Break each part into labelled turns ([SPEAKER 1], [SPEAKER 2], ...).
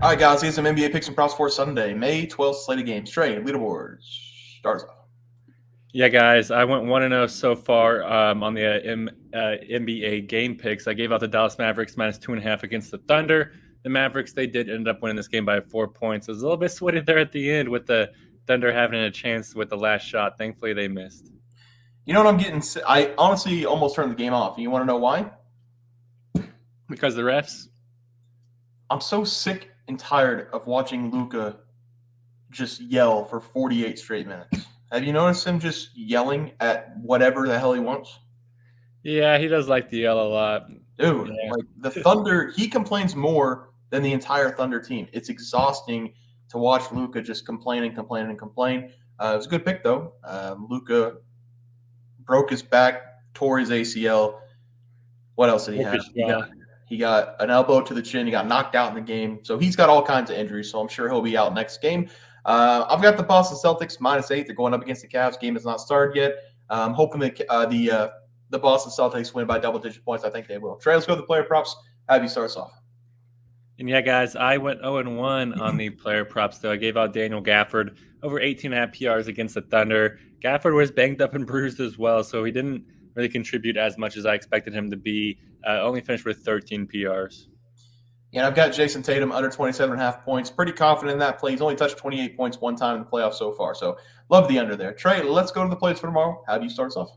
[SPEAKER 1] All right, guys, here's some NBA picks and props for Sunday, May 12th slate of games. Trey, leaderboard starts off.
[SPEAKER 2] Yeah, guys, I went 1-0 so far on the NBA game picks. I gave out the Dallas Mavericks -2.5 against the Thunder. The Mavericks, they did end up winning this game by 4 points. It was a little bit sweaty there at the end with the Thunder having a chance with the last shot. Thankfully, they missed.
[SPEAKER 1] You know what I'm getting? I honestly almost turned the game off. You want to know why?
[SPEAKER 2] Because the refs?
[SPEAKER 1] I'm so sick and tired of watching Luka just yell for 48 straight minutes. Have you noticed him just yelling at whatever the hell he wants?
[SPEAKER 2] Yeah, he does like to yell a lot.
[SPEAKER 1] Dude,
[SPEAKER 2] Yeah.
[SPEAKER 1] like the Thunder, he complains more than the entire Thunder team. It's exhausting to watch Luka just complain and complain and complain. It was a good pick, though. Luka broke his back, tore his ACL. What else did he have? He got an elbow to the chin. He got knocked out in the game. So he's got all kinds of injuries, so I'm sure he'll be out next game. I've got the Boston Celtics -8. They're going up against the Cavs. Game has not started yet. I'm hoping that the Boston Celtics win by double-digit points. I think they will. Trey, let's go to the player props. Have you start us off?
[SPEAKER 2] And yeah, guys, I went 0-1 on the player props, though. I gave out Daniel Gafford over 18.5 PRs against the Thunder. Gafford was banged up and bruised as well, so he didn't really contribute as much as I expected him to be. Only finished with 13 PRs.
[SPEAKER 1] Yeah, I've got Jason Tatum under 27.5 points. Pretty confident in that play. He's only touched 28 points one time in the playoffs so far, so love the under there. Trey, let's go to the plays for tomorrow. How do you start us off?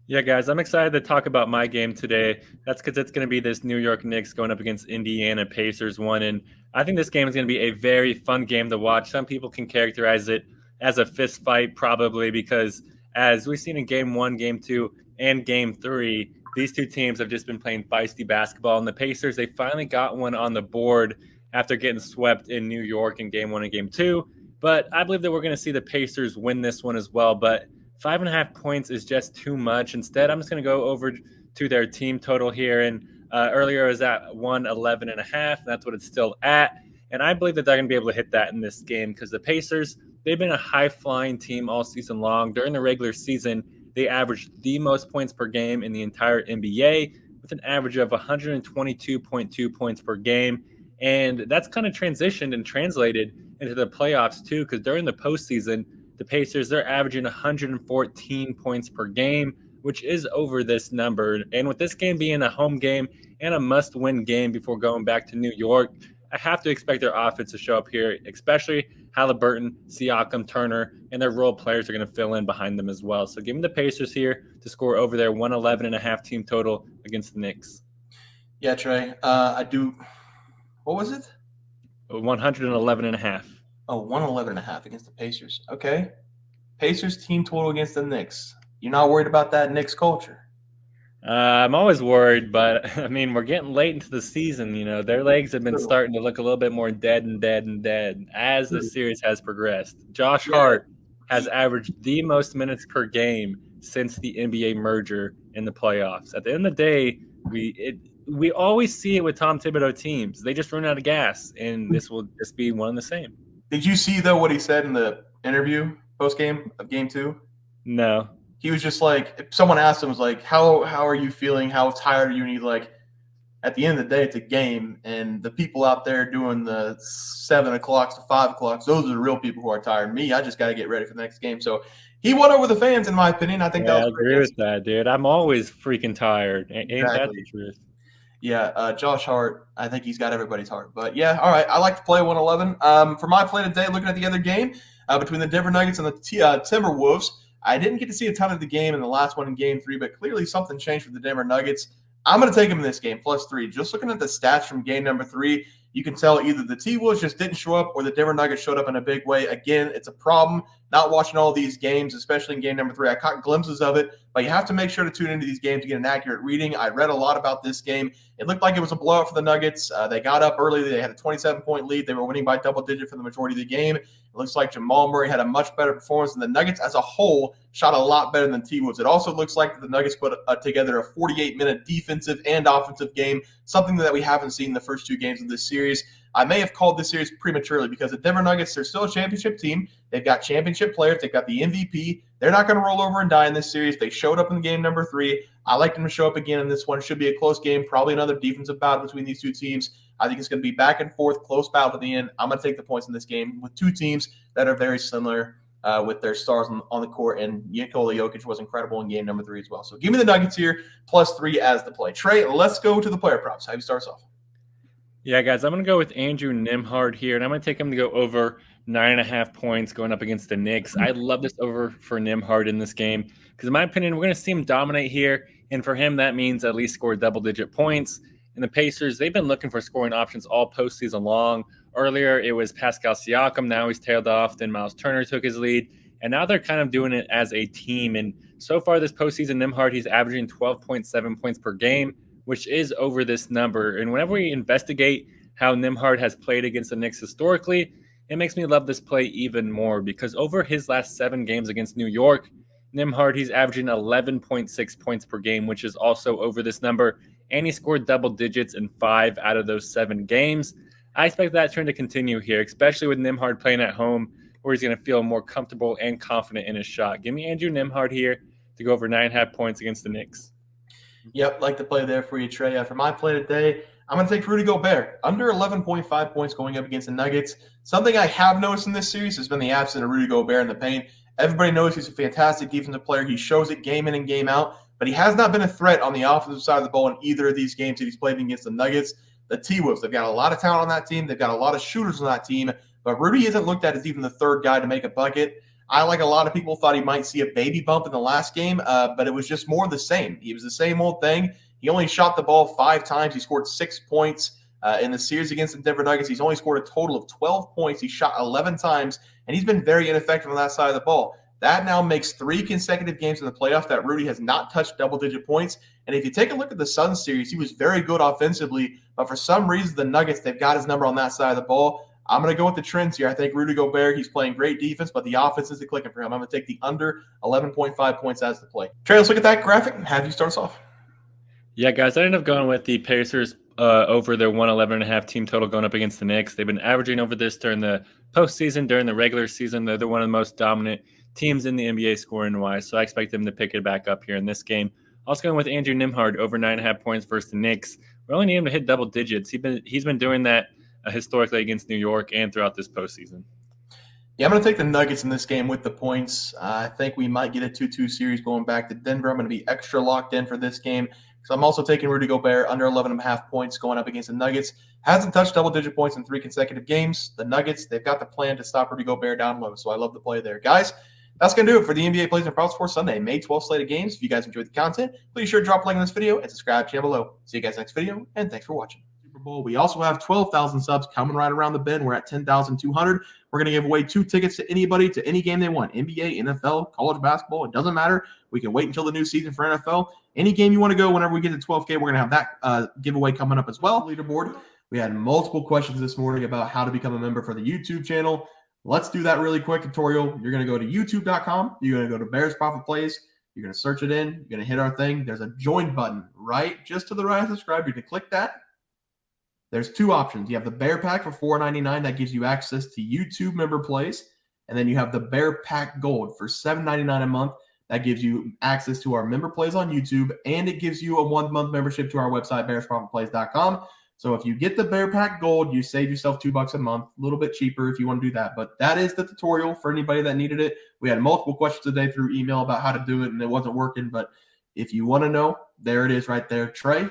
[SPEAKER 2] Yeah, guys, I'm excited to talk about my game today. That's because it's going to be this New York Knicks going up against Indiana Pacers one, and I think this game is going to be a very fun game to watch. Some people can characterize it as a fist fight probably because as we've seen in Game 1, Game 2, and Game 3, these two teams have just been playing feisty basketball, and the Pacers, they finally got one on the board after getting swept in New York in Game 1 and Game 2, but I believe that we're going to see the Pacers win this one as well, but 5.5 points is just too much. Instead, I'm just going to go over to their team total here. And earlier it was at 111.5. That's what it's still at. And I believe that they're going to be able to hit that in this game because the Pacers, they've been a high-flying team all season long. During the regular season, they averaged the most points per game in the entire NBA with an average of 122.2 points per game. And that's kind of transitioned and translated into the playoffs too because during the postseason, the Pacers, they're averaging 114 points per game, which is over this number. And with this game being a home game and a must-win game before going back to New York, I have to expect their offense to show up here, especially Halliburton, Siakam, Turner, and their role players are going to fill in behind them as well. So give me the Pacers here to score over their 111.5 team total against the Knicks.
[SPEAKER 1] Yeah, Trey, I do. What was it?
[SPEAKER 2] 111.5.
[SPEAKER 1] Oh, 111.5 against the Pacers. Okay. Pacers team total against the Knicks. You're not worried about that Knicks culture?
[SPEAKER 2] I'm always worried, but, I mean, we're getting late into the season. You know, their legs have been starting to look a little bit more dead as the series has progressed. Josh Hart has averaged the most minutes per game since the NBA merger in the playoffs. At the end of the day, we always see it with Tom Thibodeau teams. They just run out of gas, and this will just be one and the same.
[SPEAKER 1] Did you see, though, what he said in the interview post-game of Game 2?
[SPEAKER 2] No.
[SPEAKER 1] He was just like, if someone asked him, was like, how are you feeling? How tired are you? And he's like, at the end of the day, it's a game. And the people out there doing the 7 o'clock to 5 o'clock, those are the real people who are tired. Me, I just got to get ready for the next game. So he won over the fans, in my opinion. I think that was
[SPEAKER 2] I agree with that, dude. I'm always freaking tired. Ain't that the truth?
[SPEAKER 1] Yeah, Josh Hart, I think he's got everybody's heart. But, yeah, all right, I like to play 111. For my play today, looking at the other game, between the Denver Nuggets and the Timberwolves, I didn't get to see a ton of the game in the last one in Game 3, but clearly something changed for the Denver Nuggets. I'm going to take them in this game, +3. Just looking at the stats from game number 3, you can tell either the T-Wolves just didn't show up or the Denver Nuggets showed up in a big way. Again, it's a problem not watching all these games, especially in game number 3. I caught glimpses of it, but you have to make sure to tune into these games to get an accurate reading. I read a lot about this game. It looked like it was a blowout for the Nuggets. They got up early. They had a 27-point lead. They were winning by double-digit for the majority of the game. It looks like Jamal Murray had a much better performance, and the Nuggets as a whole shot a lot better than T-Wolves. It also looks like the Nuggets put together a 48-minute defensive and offensive game, something that we haven't seen in the first 2 games of this series. I may have called this series prematurely because the Denver Nuggets, they're still a championship team. They've got championship players. They've got the MVP. They're not going to roll over and die in this series. They showed up in game number 3. I like them to show up again in this one. It should be a close game, probably another defensive battle between these two teams. I think it's going to be back and forth, close battle to the end. I'm going to take the points in this game with two teams that are very similar with their stars on the court, and Nikola Jokic was incredible in game number 3 as well. So give me the Nuggets here, +3 as the play. Trey, let's go to the player props. How do you start us off?
[SPEAKER 2] Yeah, guys, I'm going to go with Andrew Nembhard here, and I'm going to take him to go over 9.5 points going up against the Knicks. I love this over for Nembhard in this game because, in my opinion, we're going to see him dominate here, and for him, that means at least score double-digit points. And the Pacers, they've been looking for scoring options all postseason long. Earlier, it was Pascal Siakam. Now he's tailed off. Then Miles Turner took his lead. And now they're kind of doing it as a team. And so far this postseason, Nembhard, he's averaging 12.7 points per game, which is over this number. And whenever we investigate how Nembhard has played against the Knicks historically, it makes me love this play even more because over his last 7 games against New York, Nembhard, he's averaging 11.6 points per game, which is also over this number. And he scored double digits in 5 out of those 7 games. I expect that trend to continue here, especially with Nembhard playing at home, where he's going to feel more comfortable and confident in his shot. Give me Andrew Nembhard here to go over 9.5 points against the Knicks.
[SPEAKER 1] Yep, like the play there for you, Trey. For my play today, I'm going to take Rudy Gobert. Under 11.5 points going up against the Nuggets. Something I have noticed in this series has been the absence of Rudy Gobert in the paint. Everybody knows he's a fantastic defensive player. He shows it game in and game out, but he has not been a threat on the offensive side of the ball in either of these games that he's played against the Nuggets. The T-Wolves, they've got a lot of talent on that team. They've got a lot of shooters on that team, but Rudy isn't looked at as even the third guy to make a bucket. I, like a lot of people, thought he might see a baby bump in the last game, but it was just more the same. He was the same old thing. He only shot the ball 5 times. He scored 6 points in the series against the Denver Nuggets. He's only scored a total of 12 points. He shot 11 times, and he's been very ineffective on that side of the ball. That now makes 3 consecutive games in the playoffs that Rudy has not touched double-digit points. And if you take a look at the Suns series, he was very good offensively, but for some reason the Nuggets, they've got his number on that side of the ball. I'm going to go with the trends here. I think Rudy Gobert, he's playing great defense, but the offense isn't clicking for him. I'm going to take the under 11.5 points as the play. Trey, let's look at that graphic and have you start us off.
[SPEAKER 2] Yeah, guys, I ended up going with the Pacers over their 111.5 team total going up against the Knicks. They've been averaging over this during the postseason, during the regular season. They're one of the most dominant teams in the NBA scoring-wise, so I expect them to pick it back up here in this game. Also going with Andrew Nembhard over 9.5 points versus the Knicks. We only need him to hit double digits. He's been doing that historically against New York and throughout this postseason.
[SPEAKER 1] Yeah, I'm going to take the Nuggets in this game with the points. I think we might get a 2-2 series going back to Denver. I'm going to be extra locked in for this game. So I'm also taking Rudy Gobert under 11.5 points going up against the Nuggets. Hasn't touched double-digit points in 3 consecutive games. The Nuggets, they've got the plan to stop Rudy Gobert down low, so I love the play there. Guys, that's going to do it for the NBA Plays and Props for Sunday, May 12th slate of games. If you guys enjoyed the content, please sure to drop a like on this video and subscribe to the channel below. See you guys next video, and thanks for watching. Super Bowl. We also have 12,000 subs coming right around the bend. We're at 10,200. We're going to give away 2 tickets to anybody to any game they want. NBA, NFL, college basketball. It doesn't matter. We can wait until the new season for NFL. Any game you want to go, whenever we get to 12K, we're going to have that giveaway coming up as well. Leaderboard. We had multiple questions this morning about how to become a member for the YouTube channel. Let's do that really quick tutorial. You're going to go to youtube.com. You're going to go to Bears Profit Plays. You're going to search it in. You're going to hit our thing. There's a join button right just to the right of subscribe. You can click that. There's 2 options. You have the Bear Pack for $4.99. That gives you access to YouTube member plays. And then you have the Bear Pack Gold for $7.99 a month. That gives you access to our member plays on YouTube. And it gives you a 1-month membership to our website, bearsprofitplays.com. So if you get the Bear Pack Gold, you save yourself $2 a month. A little bit cheaper if you want to do that. But that is the tutorial for anybody that needed it. We had multiple questions today through email about how to do it, and it wasn't working. But if you want to know, there it is right there. Trey,